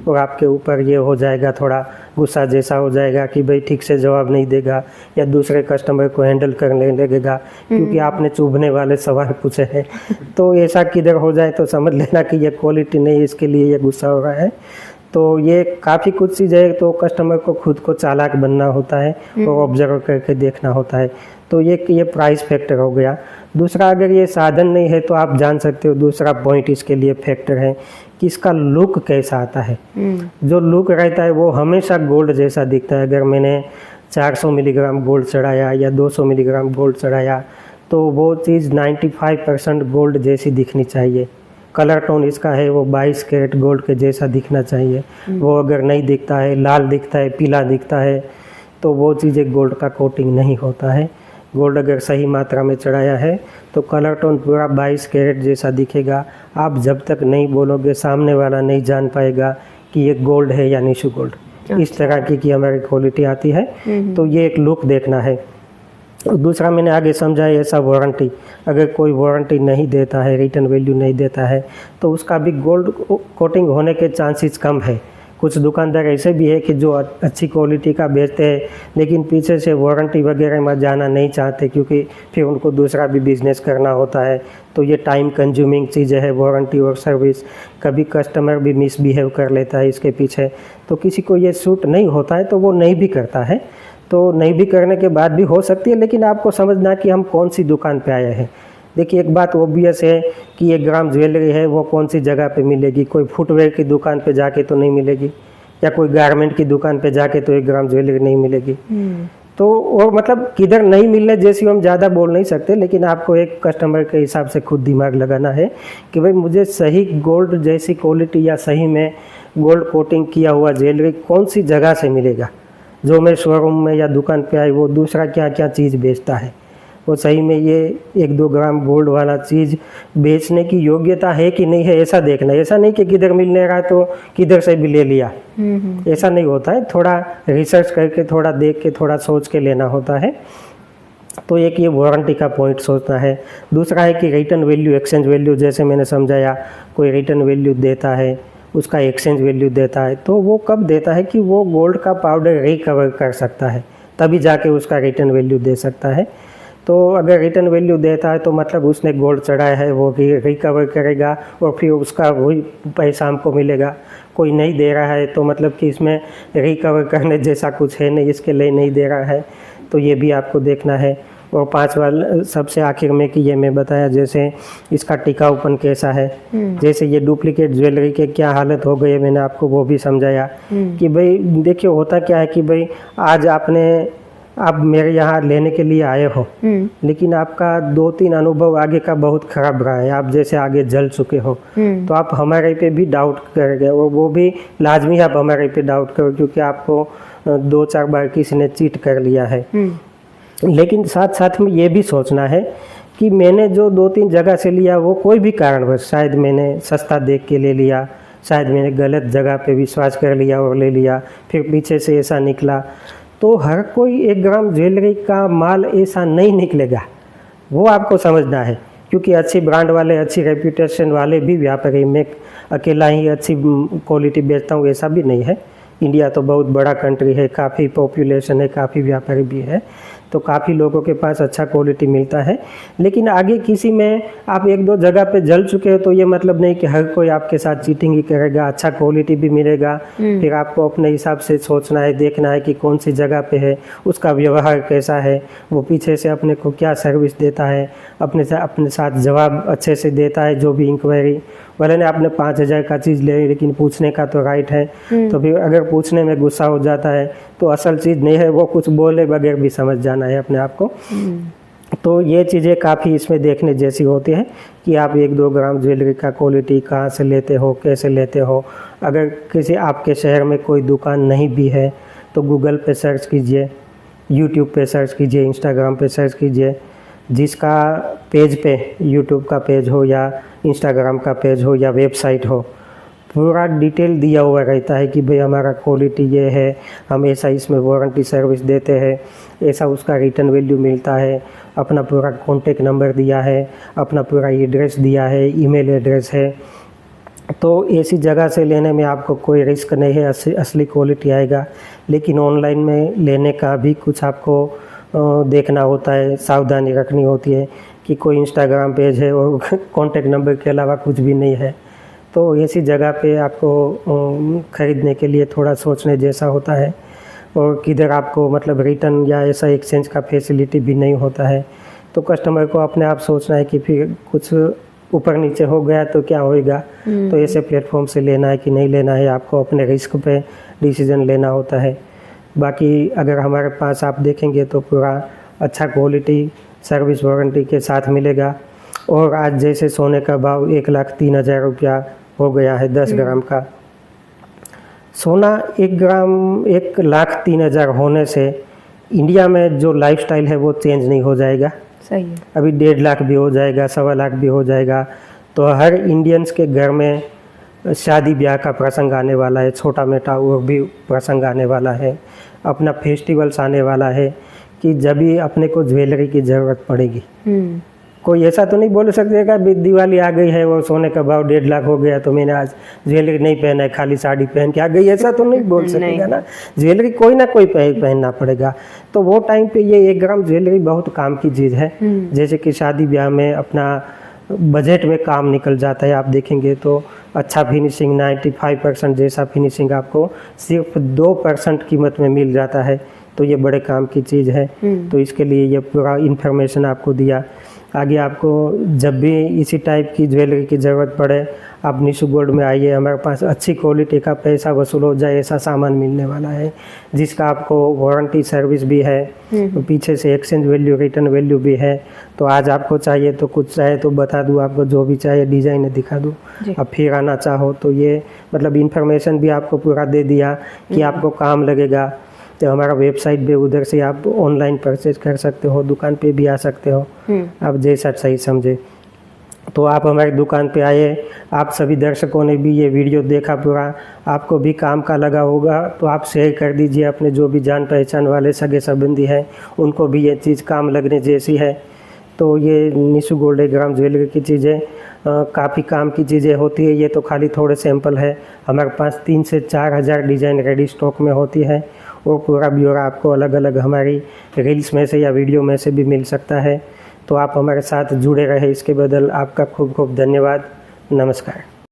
और आपके ऊपर ये हो जाएगा, थोड़ा गुस्सा जैसा हो जाएगा कि भाई ठीक से जवाब नहीं देगा या दूसरे कस्टमर को हैंडल करने लगेगा क्योंकि आपने चुभने वाले सवाल पूछे हैं। तो ऐसा किधर हो जाए तो समझ लेना कि ये क्वालिटी नहीं, इसके लिए ये गुस्सा हो रहा है। तो ये काफ़ी कुछ चीज़ें, तो कस्टमर को खुद को चालाक बनना होता है और ऑब्जर्व करके देखना होता है। तो ये प्राइस फैक्टर हो गया। दूसरा, अगर ये साधन नहीं है तो आप जान सकते हो, दूसरा पॉइंट इसके लिए फैक्टर है कि इसका लुक कैसा आता है। जो लुक रहता है वो हमेशा गोल्ड जैसा दिखता है। अगर मैंने 400 मिलीग्राम गोल्ड चढ़ाया या 200 मिलीग्राम गोल्ड चढ़ाया तो वो चीज़ 95% गोल्ड जैसी दिखनी चाहिए। कलर टोन इसका है वो 22 कैरेट गोल्ड के जैसा दिखना चाहिए। वो अगर नहीं दिखता है, लाल दिखता है, पीला दिखता है, तो वो चीज़ें गोल्ड का कोटिंग नहीं होता है। गोल्ड अगर सही मात्रा में चढ़ाया है तो कलर टोन पूरा 22 कैरेट जैसा दिखेगा। आप जब तक नहीं बोलोगे, सामने वाला नहीं जान पाएगा कि ये गोल्ड है या निशु गोल्ड। इस तरह की हमारी क्वालिटी आती है। तो ये एक लुक देखना है। दूसरा, मैंने आगे समझाया, ऐसा वारंटी, अगर कोई वारंटी नहीं देता है, रिटर्न वैल्यू नहीं देता है, तो उसका भी गोल्ड कोटिंग होने के चांसेस कम है। कुछ दुकानदार ऐसे भी है कि जो अच्छी क्वालिटी का बेचते हैं लेकिन पीछे से वारंटी वगैरह में जाना नहीं चाहते क्योंकि फिर उनको दूसरा भी बिजनेस करना होता है। तो ये टाइम कंज्यूमिंग चीज़ें है, वारंटी और सर्विस। कभी कस्टमर भी मिसबिहेव कर लेता है इसके पीछे। तो किसी को ये सूट नहीं होता है तो वो नहीं भी करता है। तो नहीं भी करने के बाद भी हो सकती है, लेकिन आपको समझना कि हम कौन सी दुकान पे आए हैं। देखिए, एक बात ऑब्वियस है कि 1 ग्राम ज्वेलरी है वो कौन सी जगह पे मिलेगी। कोई फुटवेयर की दुकान पे जाके तो नहीं मिलेगी, या कोई गारमेंट की दुकान पे जाके तो 1 ग्राम ज्वेलरी नहीं मिलेगी। तो और मतलब किधर नहीं मिलने जैसी हम ज़्यादा बोल नहीं सकते, लेकिन आपको एक कस्टमर के हिसाब से खुद दिमाग लगाना है कि भाई मुझे सही गोल्ड जैसी क्वालिटी या सही में गोल्ड कोटिंग किया हुआ ज्वेलरी कौन सी जगह से मिलेगा। जो मैं शोरूम में या दुकान पे आई वो दूसरा क्या क्या चीज़ बेचता है, वो सही में ये 1-2 ग्राम गोल्ड वाला चीज़ बेचने की योग्यता है कि नहीं है, ऐसा देखना है। ऐसा नहीं कि किधर मिलने रहा तो किधर से भी ले लिया, ऐसा नहीं होता है। थोड़ा रिसर्च करके, थोड़ा देख के, थोड़ा सोच के लेना होता है। तो एक ये वारंटी का पॉइंट सोचना है। दूसरा है कि रिटर्न वैल्यू, एक्सचेंज वैल्यू, जैसे मैंने समझाया, कोई रिटर्न वैल्यू देता है, उसका एक्सचेंज वैल्यू देता है, तो वो कब देता है कि वो गोल्ड का पाउडर रिकवर कर सकता है, तभी जाके उसका रिटर्न वैल्यू दे सकता है। तो अगर रिटर्न वैल्यू देता है तो मतलब उसने गोल्ड चढ़ाया है, वो रिकवर करेगा और फिर उसका वही पैसा हमको मिलेगा। कोई नहीं दे रहा है तो मतलब कि इसमें रिकवर करने जैसा कुछ है नहीं, इसके लिए नहीं दे रहा है। तो ये भी आपको देखना है। और 5वां सबसे आखिर में कि ये मैं बताया, जैसे इसका टिकाऊपन कैसा है। जैसे ये डुप्लीकेट ज्वेलरी के क्या हालत हो गई है, मैंने आपको वो भी समझाया कि भाई देखिए होता क्या है कि भाई आज आप मेरे यहाँ लेने के लिए आए हो, लेकिन आपका 2-3 अनुभव आगे का बहुत खराब रहा है, आप जैसे आगे जल चुके हो, तो आप हमारे पे भी डाउट करोगे और वो भी लाजमी आप हमारे पे डाउट करो क्योंकि आपको 2-4 बार किसी ने चीट कर लिया है। लेकिन साथ साथ में ये भी सोचना है कि मैंने जो 2-3 जगह से लिया वो कोई भी कारणवश, शायद मैंने सस्ता देख के ले लिया, शायद मैंने गलत जगह पे विश्वास कर लिया और ले लिया, फिर पीछे से ऐसा निकला। तो हर कोई 1 ग्राम ज्वेलरी का माल ऐसा नहीं निकलेगा, वो आपको समझना है। क्योंकि अच्छी ब्रांड वाले, अच्छी रेप्यूटेशन वाले भी व्यापारी, मैं अकेला ही अच्छी क्वालिटी बेचता हूँ ऐसा भी नहीं है। इंडिया तो बहुत बड़ा कंट्री है, काफ़ी पॉपुलेशन है, काफ़ी व्यापारी भी है, तो काफ़ी लोगों के पास अच्छा क्वालिटी मिलता है। लेकिन आगे किसी में आप 1-2 जगह पे जल चुके हो तो ये मतलब नहीं कि हर कोई आपके साथ चीटिंग ही करेगा, अच्छा क्वालिटी भी मिलेगा। फिर आपको अपने हिसाब से सोचना है, देखना है कि कौन सी जगह पे है, उसका व्यवहार कैसा है, वो पीछे से अपने को क्या सर्विस देता है, अपने साथ जवाब अच्छे से देता है, जो भी इंक्वायरी, भले ने आपने 5000 का चीज़ ले, लेकिन पूछने का तो राइट है। तो फिर अगर पूछने में गुस्सा हो जाता है तो असल चीज़ नहीं है, वो कुछ बोले बगैर भी समझ जाना है अपने आप को। तो ये चीज़ें काफ़ी इसमें देखने जैसी होती है कि आप 1-2 ग्राम ज्वेलरी का क्वालिटी कहाँ से लेते हो, कैसे लेते हो। अगर किसी आपके शहर में कोई दुकान नहीं भी है तो गूगल पे सर्च कीजिए, यूट्यूब पे सर्च कीजिए, इंस्टाग्राम पे सर्च कीजिए। जिसका पेज पे यूट्यूब का पेज हो या इंस्टाग्राम का पेज हो या वेबसाइट हो, पूरा डिटेल दिया हुआ रहता है कि भाई हमारा क्वालिटी ये है, हम ऐसा इसमें वारंटी सर्विस देते हैं, ऐसा उसका रिटर्न वैल्यू मिलता है, अपना पूरा कॉन्टेक्ट नंबर दिया है, अपना पूरा एड्रेस दिया है, ईमेल एड्रेस है। तो ऐसी जगह से लेने में आपको कोई रिस्क नहीं है, असली क्वालिटी आएगा। लेकिन ऑनलाइन में लेने का भी कुछ आपको देखना होता है, सावधानी रखनी होती है कि कोई इंस्टाग्राम पेज है और कॉन्टेक्ट नंबर के अलावा कुछ भी नहीं है। तो ऐसी जगह पे आपको ख़रीदने के लिए थोड़ा सोचने जैसा होता है। और किधर आपको मतलब रिटर्न या ऐसा एक्सचेंज का फैसिलिटी भी नहीं होता है। तो कस्टमर को अपने आप सोचना है कि फिर कुछ ऊपर नीचे हो गया तो क्या होएगा। तो ऐसे प्लेटफॉर्म से लेना है कि नहीं लेना है, आपको अपने रिस्क पे डिसीज़न लेना होता है। बाकी अगर हमारे पास आप देखेंगे तो पूरा अच्छा क्वालिटी सर्विस वारंटी के साथ मिलेगा। और आज जैसे सोने का भाव 1,03,000 रुपया हो गया है 10 ग्राम का। सोना 1 ग्राम 1,03,000 होने से इंडिया में जो लाइफस्टाइल है वो चेंज नहीं हो जाएगा। सही है। अभी 1.5 लाख भी हो जाएगा, 1.25 लाख भी हो जाएगा। तो हर इंडियंस के घर में शादी ब्याह का प्रसंग आने वाला है, छोटा मोटा वो भी प्रसंग आने वाला है, अपना फेस्टिवल्स आने वाला है कि जब भी अपने को ज्वेलरी की ज़रूरत पड़ेगी। कोई ऐसा तो नहीं बोल सकतेगा दिवाली आ गई है और सोने का भाव 1.5 लाख हो गया तो मैंने आज ज्वेलरी नहीं पहना है, खाली साड़ी पहन के आ गई, ऐसा तो नहीं बोल सकेगा ना। ज्वेलरी कोई ना कोई पहनना पड़ेगा। तो वो टाइम पे ये 1 ग्राम ज्वेलरी बहुत काम की चीज़ है। जैसे कि शादी ब्याह में अपना बजट में काम निकल जाता है। आप देखेंगे तो अच्छा फिनिशिंग 95% जैसा फिनिशिंग आपको सिर्फ 2% कीमत में मिल जाता है। तो ये बड़े काम की चीज़ है। तो इसके लिए ये पूरा इन्फॉर्मेशन आपको दिया। आगे आपको जब भी इसी टाइप की ज्वेलरी की ज़रूरत पड़े, आप निशु गोल्ड में आइए। हमारे पास अच्छी क्वालिटी का पैसा वसूल हो जाए ऐसा सामान मिलने वाला है, जिसका आपको वारंटी सर्विस भी है, पीछे से एक्सचेंज वैल्यू रिटर्न वैल्यू भी है। तो आज आपको चाहिए तो कुछ चाहे तो बता दूँ, आपको जो भी चाहिए डिज़ाइन दिखा दूँ। अब फिर आना चाहो तो ये मतलब इन्फॉर्मेशन भी आपको पूरा दे दिया कि आपको काम लगेगा। तो हमारा वेबसाइट भी उधर से आप ऑनलाइन परचेज कर सकते हो, दुकान पे भी आ सकते हो, आप जैसा सही समझे। तो आप हमारी दुकान पे आए। आप सभी दर्शकों ने भी ये वीडियो देखा पूरा, आपको भी काम का लगा होगा तो आप शेयर कर दीजिए अपने जो भी जान पहचान वाले सगे संबंधी हैं, उनको भी ये चीज़ काम लगने जैसी है। तो ये निशु गोल्ड 1 ग्राम ज्वेलरी की चीज़ें काफ़ी काम की चीज़ें होती है। ये तो खाली थोड़े सैंपल है, हमारे पास 3 से 4 हज़ार डिज़ाइन रेडी स्टॉक में होती है। वो पूरा ब्यौरा आपको अलग अलग हमारी रील्स में से या वीडियो में से भी मिल सकता है। तो आप हमारे साथ जुड़े रहे, इसके बदल आपका खूब खूब धन्यवाद। नमस्कार।